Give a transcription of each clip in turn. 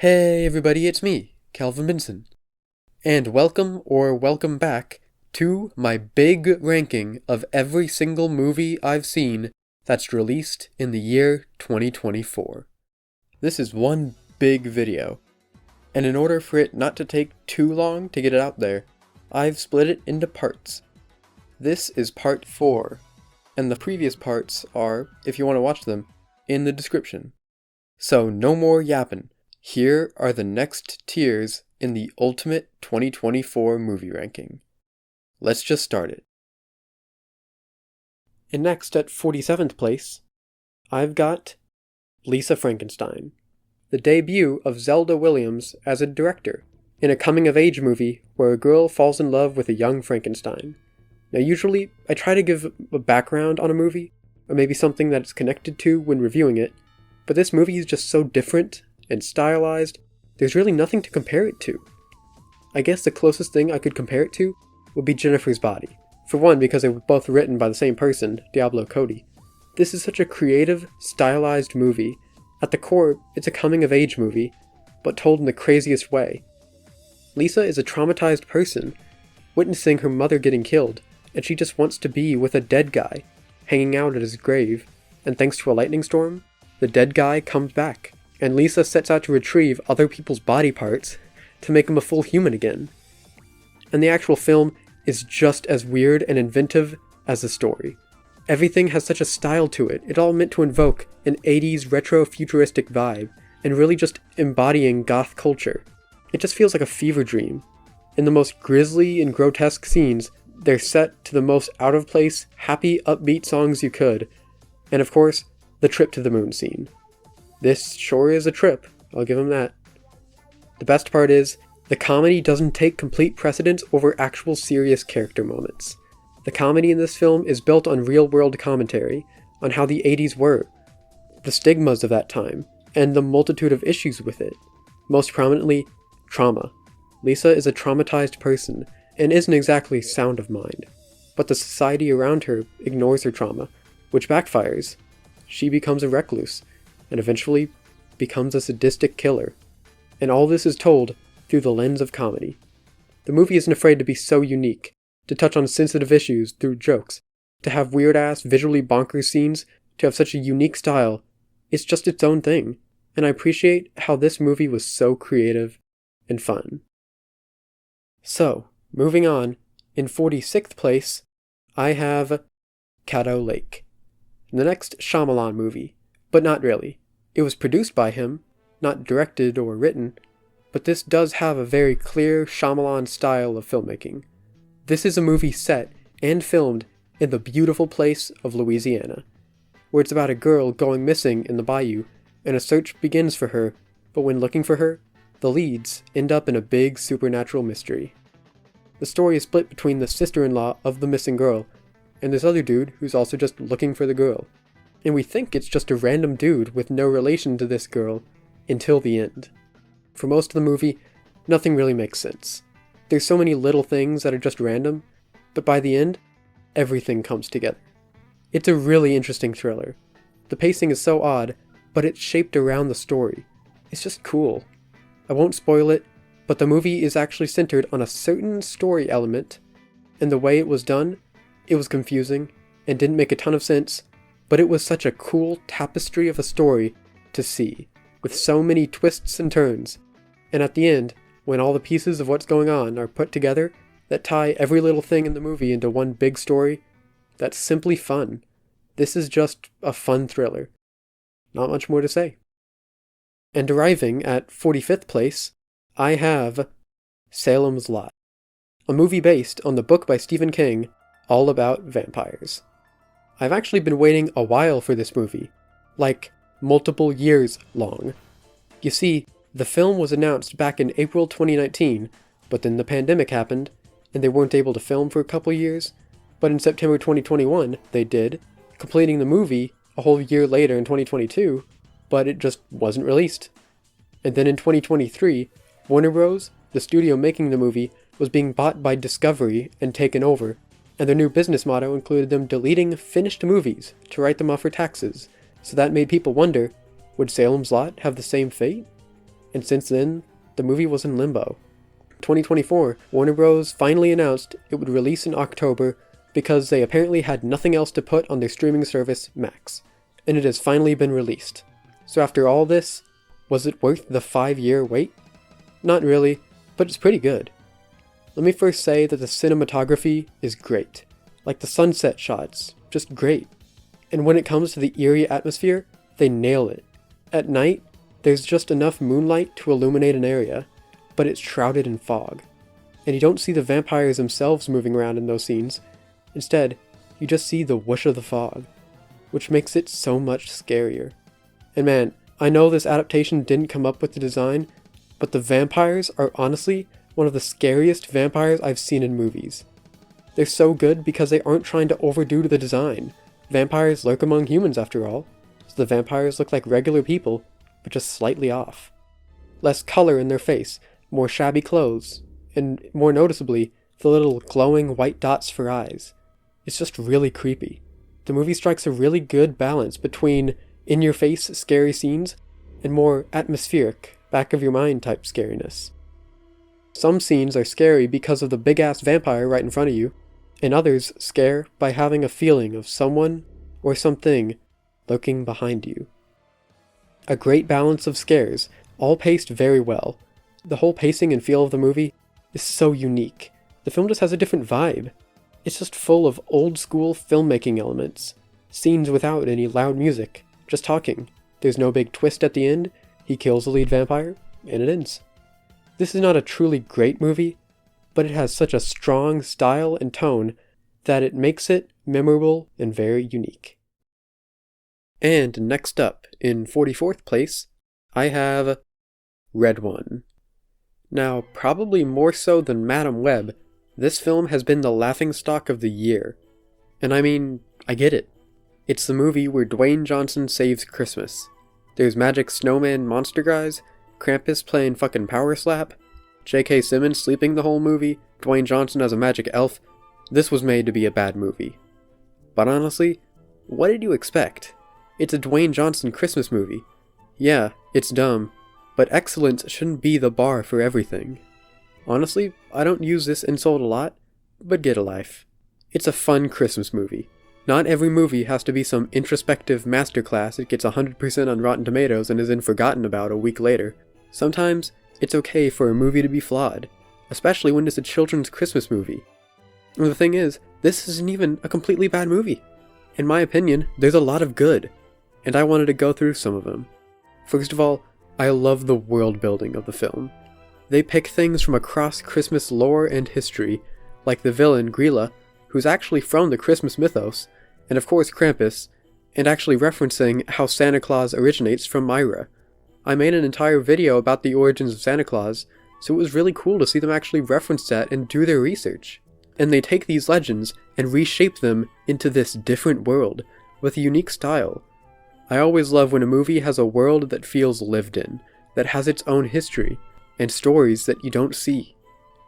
Hey everybody, it's me, Calvin Benson. And welcome back to my big ranking of every single movie I've seen that's released in the year 2024. This is one big video, and in order for it not to take too long to get it out there, I've split it into parts. This is part 4, and the previous parts are, if you want to watch them, in the description. So no more yapping. Here are the next tiers in the Ultimate 2024 movie ranking. Let's just start it. And next, at 47th place, I've got Lisa Frankenstein, the debut of Zelda Williams as a director, in a coming-of-age movie where a girl falls in love with a young Frankenstein. Now usually, I try to give a background on a movie, or maybe something that it's connected to when reviewing it, but this movie is just so different and stylized, there's really nothing to compare it to. I guess the closest thing I could compare it to would be Jennifer's Body. For one, because they were both written by the same person, Diablo Cody. This is such a creative, stylized movie. At the core, it's a coming-of-age movie, but told in the craziest way. Lisa is a traumatized person, witnessing her mother getting killed, and she just wants to be with a dead guy, hanging out at his grave, and thanks to a lightning storm, the dead guy comes back. And Lisa sets out to retrieve other people's body parts to make him a full human again. And the actual film is just as weird and inventive as the story. Everything has such a style to it, it all meant to invoke an 80s retro-futuristic vibe, and really just embodying goth culture. It just feels like a fever dream. In the most grisly and grotesque scenes, they're set to the most out-of-place, happy, upbeat songs you could, and of course, the trip to the moon scene. This sure is a trip, I'll give him that. The best part is, the comedy doesn't take complete precedence over actual serious character moments. The comedy in this film is built on real-world commentary, on how the 80s were, the stigmas of that time, and the multitude of issues with it. Most prominently, trauma. Lisa is a traumatized person, and isn't exactly sound of mind. But the society around her ignores her trauma, which backfires. She becomes a recluse, and eventually becomes a sadistic killer. And all this is told through the lens of comedy. The movie isn't afraid to be so unique, to touch on sensitive issues through jokes, to have weird-ass, visually bonkers scenes, to have such a unique style. It's just its own thing, and I appreciate how this movie was so creative and fun. So, moving on, in 46th place, I have Caddo Lake, the next Shyamalan movie, but not really. It was produced by him, not directed or written, but this does have a very clear Shyamalan style of filmmaking. This is a movie set and filmed in the beautiful place of Louisiana, where it's about a girl going missing in the bayou, and a search begins for her, but when looking for her, the leads end up in a big supernatural mystery. The story is split between the sister-in-law of the missing girl, and this other dude who's also just looking for the girl. And we think it's just a random dude with no relation to this girl, until the end. For most of the movie, nothing really makes sense. There's so many little things that are just random, but by the end, everything comes together. It's a really interesting thriller. The pacing is so odd, but it's shaped around the story. It's just cool. I won't spoil it, but the movie is actually centered on a certain story element, and the way it was done, it was confusing, and didn't make a ton of sense, but it was such a cool tapestry of a story to see, with so many twists and turns. And at the end, when all the pieces of what's going on are put together, that tie every little thing in the movie into one big story, that's simply fun. This is just a fun thriller. Not much more to say. And arriving at 45th place, I have Salem's Lot, a movie based on the book by Stephen King, all about vampires. I've actually been waiting a while for this movie, like multiple years long. You see, the film was announced back in April 2019, but then the pandemic happened, and they weren't able to film for a couple years, but in September 2021 they did, completing the movie a whole year later in 2022, but it just wasn't released. And then in 2023, Warner Bros., the studio making the movie, was being bought by Discovery and taken over, and their new business motto included them deleting finished movies to write them off for taxes, so that made people wonder, would Salem's Lot have the same fate? and since then, the movie was in limbo. In 2024, Warner Bros. Finally announced it would release in October because they apparently had nothing else to put on their streaming service, Max, and it has finally been released. So after all this, was it worth the 5-year wait? Not really, but it's pretty good. Let me first say that the cinematography is great. Like the sunset shots, just great. And when it comes to the eerie atmosphere, they nail it. At night, there's just enough moonlight to illuminate an area, but it's shrouded in fog. And you don't see the vampires themselves moving around in those scenes. Instead, you just see the whoosh of the fog, which makes it so much scarier. And man, I know this adaptation didn't come up with the design, but the vampires are honestly one of the scariest vampires I've seen in movies. They're so good because they aren't trying to overdo the design. Vampires lurk among humans after all, so the vampires look like regular people, but just slightly off. Less color in their face, more shabby clothes, and more noticeably, the little glowing white dots for eyes. It's just really creepy. The movie strikes a really good balance between in-your-face scary scenes and more atmospheric, back-of-your-mind type scariness. Some scenes are scary because of the big-ass vampire right in front of you, and others scare by having a feeling of someone or something lurking behind you. A great balance of scares, all paced very well. The whole pacing and feel of the movie is so unique. The film just has a different vibe. It's just full of old-school filmmaking elements. Scenes without any loud music, just talking. There's no big twist at the end, he kills the lead vampire, and it ends. This is not a truly great movie, but it has such a strong style and tone that it makes it memorable and very unique. And next up, in 44th place, I have Red One. Now, probably more so than Madam Web, this film has been the laughingstock of the year. And I mean, I get it. It's the movie where Dwayne Johnson saves Christmas. There's magic snowman monster guys, Krampus playing fucking power slap, J.K. Simmons sleeping the whole movie, Dwayne Johnson as a magic elf. This was made to be a bad movie. But honestly, what did you expect? It's a Dwayne Johnson Christmas movie. Yeah, it's dumb, but excellence shouldn't be the bar for everything. Honestly, I don't use this insult a lot, but get a life. It's a fun Christmas movie. Not every movie has to be some introspective masterclass that gets 100% on Rotten Tomatoes and is then forgotten about a week later. Sometimes, it's okay for a movie to be flawed, especially when it's a children's Christmas movie. And the thing is, this isn't even a completely bad movie. In my opinion, there's a lot of good, and I wanted to go through some of them. First of all, I love the world building of the film. They pick things from across Christmas lore and history, like the villain Grilla, who's actually from the Christmas mythos, and of course Krampus, and actually referencing how Santa Claus originates from Myra. I made an entire video about the origins of Santa Claus, so it was really cool to see them actually reference that and do their research. And they take these legends and reshape them into this different world, with a unique style. I always love when a movie has a world that feels lived in, that has its own history, and stories that you don't see.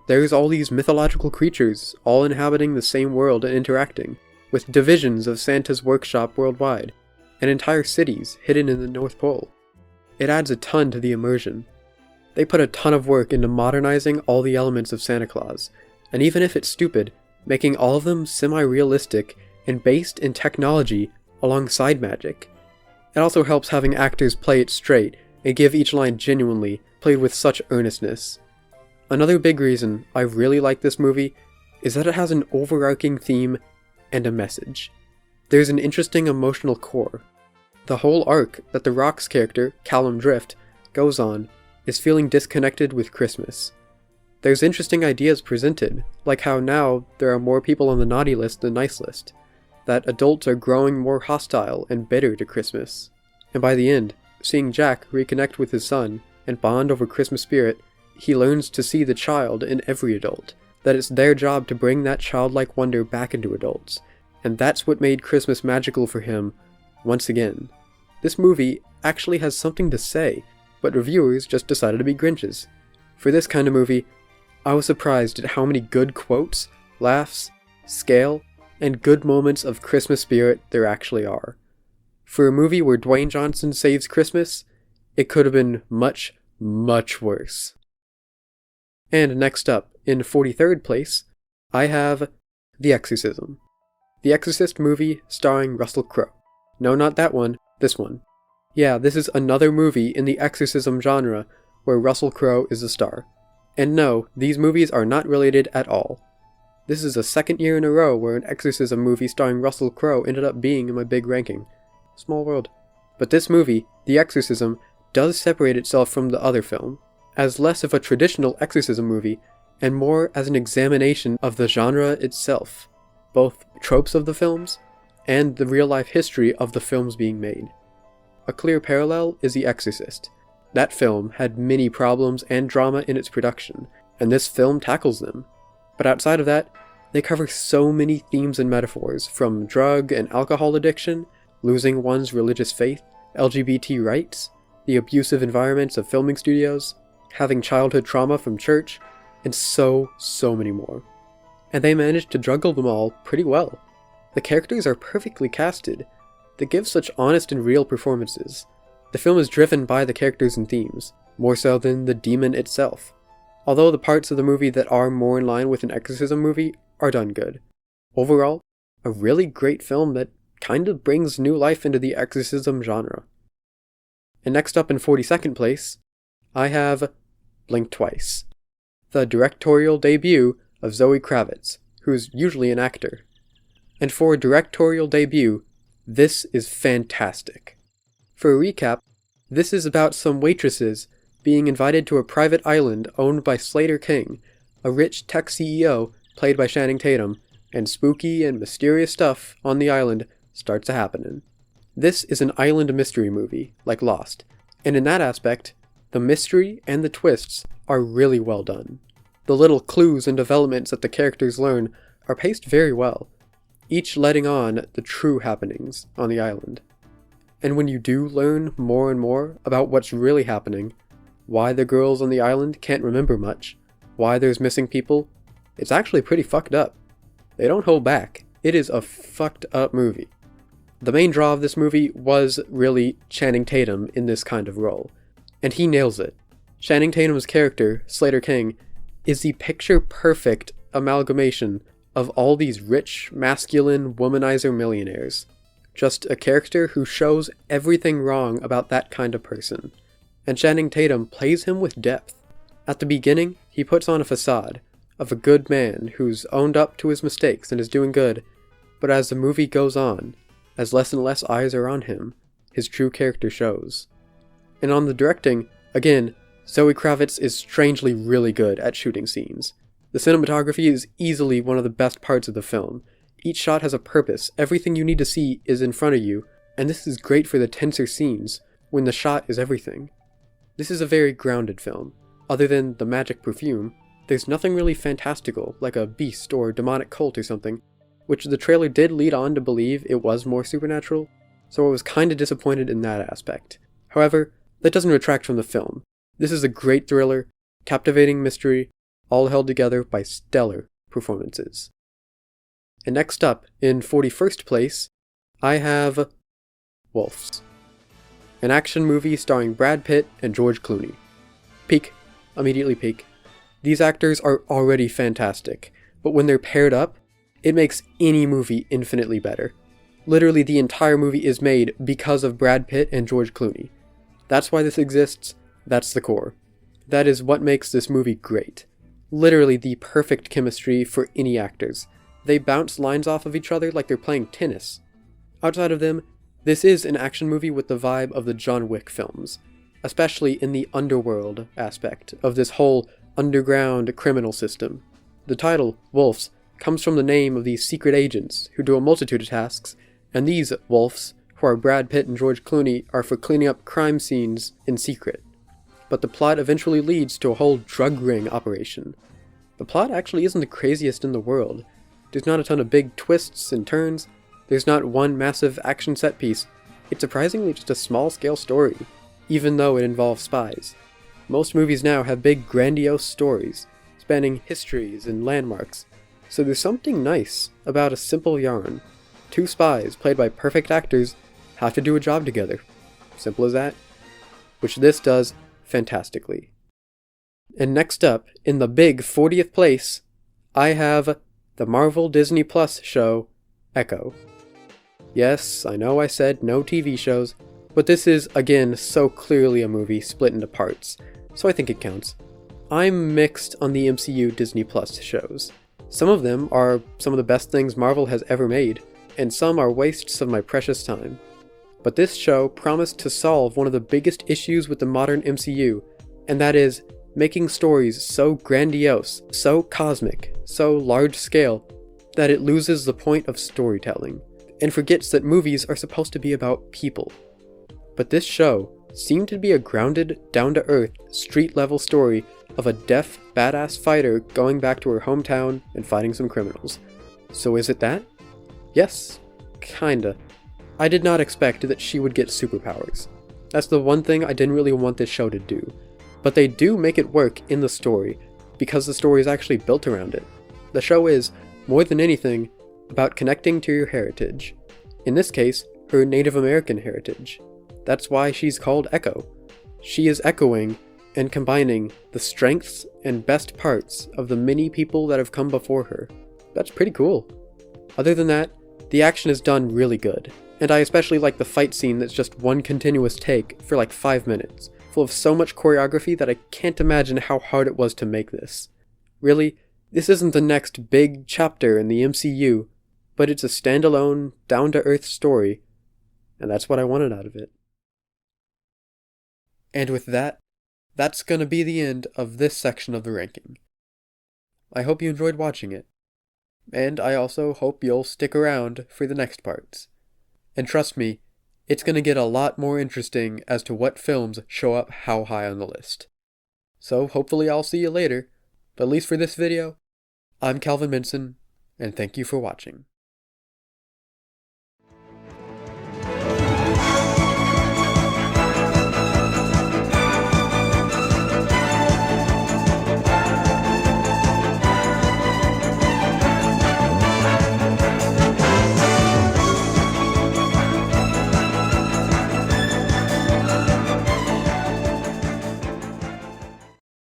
There's all these mythological creatures, all inhabiting the same world and interacting, with divisions of Santa's workshop worldwide, and entire cities hidden in the North Pole. It adds a ton to the immersion. They put a ton of work into modernizing all the elements of Santa Claus, and even if it's stupid, making all of them semi-realistic and based in technology alongside magic. It also helps having actors play it straight and give each line genuinely, played with such earnestness. Another big reason I really like this movie is that it has an overarching theme and a message. There's an interesting emotional core. The whole arc that the Rock's character, Callum Drift, goes on is feeling disconnected with Christmas. There's interesting ideas presented, like how now there are more people on the naughty list than nice list, that adults are growing more hostile and bitter to Christmas. And by the end, seeing Jack reconnect with his son and bond over Christmas spirit, he learns to see the child in every adult, that it's their job to bring that childlike wonder back into adults, and that's what made Christmas magical for him once again. This movie actually has something to say, but reviewers just decided to be Grinches. For this kind of movie, I was surprised at how many good quotes, laughs, scale, and good moments of Christmas spirit there actually are. For a movie where Dwayne Johnson saves Christmas, it could have been much, much worse. And next up, in 43rd place, I have The Exorcism. The Exorcist movie starring Russell Crowe. No, not that one, this one. Yeah, this is another movie in the exorcism genre where Russell Crowe is the star. And no, these movies are not related at all. This is the second year in a row where an exorcism movie starring Russell Crowe ended up being in my big ranking. Small world. But this movie, The Exorcism, does separate itself from the other film, as less of a traditional exorcism movie, and more as an examination of the genre itself, both tropes of the films, and the real-life history of the films being made. A clear parallel is The Exorcist. That film had many problems and drama in its production, and this film tackles them. But outside of that, they cover so many themes and metaphors, from drug and alcohol addiction, losing one's religious faith, LGBT rights, the abusive environments of filming studios, having childhood trauma from church, and so many more. And they managed to juggle them all pretty well. The characters are perfectly casted. They give such honest and real performances. The film is driven by the characters and themes, more so than the demon itself. Although the parts of the movie that are more in line with an exorcism movie are done good. Overall, a really great film that kind of brings new life into the exorcism genre. And next up in 42nd place, I have Blink Twice, the directorial debut of Zoe Kravitz, who's usually an actor. And for a directorial debut, this is fantastic. For a recap, this is about some waitresses being invited to a private island owned by Slater King, a rich tech CEO played by Channing Tatum, and spooky and mysterious stuff on the island starts a-happening. This is an island mystery movie, like Lost, and in that aspect, the mystery and the twists are really well done. The little clues and developments that the characters learn are paced very well, each letting on the true happenings on the island. And when you do learn more and more about what's really happening, why the girls on the island can't remember much, why there's missing people, it's actually pretty fucked up. They don't hold back. It is a fucked up movie. The main draw of this movie was really Channing Tatum in this kind of role, and he nails it. Channing Tatum's character, Slater King, is the picture-perfect amalgamation of all these rich, masculine, womanizer millionaires. Just a character who shows everything wrong about that kind of person. And Channing Tatum plays him with depth. At the beginning, he puts on a facade of a good man who's owned up to his mistakes and is doing good, but as the movie goes on, as less and less eyes are on him, his true character shows. And on the directing, again, Zoe Kravitz is strangely really good at shooting scenes. The cinematography is easily one of the best parts of the film. Each shot has a purpose, everything you need to see is in front of you, and this is great for the tenser scenes, when the shot is everything. This is a very grounded film. Other than the magic perfume, there's nothing really fantastical, like a beast or demonic cult or something, which the trailer did lead on to believe it was more supernatural, so I was kinda disappointed in that aspect. However, that doesn't retract from the film. This is a great thriller, captivating mystery, all held together by stellar performances. And next up, in 41st place, I have Wolves, an action movie starring Brad Pitt and George Clooney. Peak. Immediately peak. These actors are already fantastic, but when they're paired up, it makes any movie infinitely better. Literally the entire movie is made because of Brad Pitt and George Clooney. That's why this exists, that's the core. That is what makes this movie great. Literally the perfect chemistry for any actors. They bounce lines off of each other like they're playing tennis. Outside of them, this is an action movie with the vibe of the John Wick films, especially in the underworld aspect of this whole underground criminal system. The title, Wolves, comes from the name of these secret agents who do a multitude of tasks, and these Wolves, who are Brad Pitt and George Clooney, are for cleaning up crime scenes in secret. But the plot eventually leads to a whole drug ring operation. The plot actually isn't the craziest in the world. There's not a ton of big twists and turns, there's not one massive action set piece. It's surprisingly just a small-scale story, even though it involves spies. Most movies now have big grandiose stories, spanning histories and landmarks, so there's something nice about a simple yarn. Two spies, played by perfect actors, have to do a job together. Simple as that. Which this does fantastically. And next up, in the big 40th place, I have the Marvel Disney Plus show, Echo. Yes, I know I said no TV shows, but this is, again, so clearly a movie split into parts, so I think it counts. I'm mixed on the MCU Disney Plus shows. Some of them are some of the best things Marvel has ever made, and some are wastes of my precious time. But this show promised to solve one of the biggest issues with the modern MCU, and that is making stories so grandiose, so cosmic, so large-scale, that it loses the point of storytelling, and forgets that movies are supposed to be about people. But this show seemed to be a grounded, down-to-earth, street-level story of a deaf, badass fighter going back to her hometown and fighting some criminals. So is it that? Yes, kinda. I did not expect that she would get superpowers. That's the one thing I didn't really want this show to do. But they do make it work in the story, because the story is actually built around it. The show is, more than anything, about connecting to your heritage. In this case, her Native American heritage. That's why she's called Echo. She is echoing and combining the strengths and best parts of the many people that have come before her. That's pretty cool. Other than that, the action is done really good, and I especially like the fight scene that's just one continuous take for like 5 minutes, full of so much choreography that I can't imagine how hard it was to make this. Really, this isn't the next big chapter in the MCU, but it's a standalone, down-to-earth story, and that's what I wanted out of it. And with that, that's gonna be the end of this section of the ranking. I hope you enjoyed watching it, and I also hope you'll stick around for the next parts. And trust me, it's gonna get a lot more interesting as to what films show up how high on the list. So hopefully I'll see you later, but at least for this video, I'm Calvin Minson, and thank you for watching.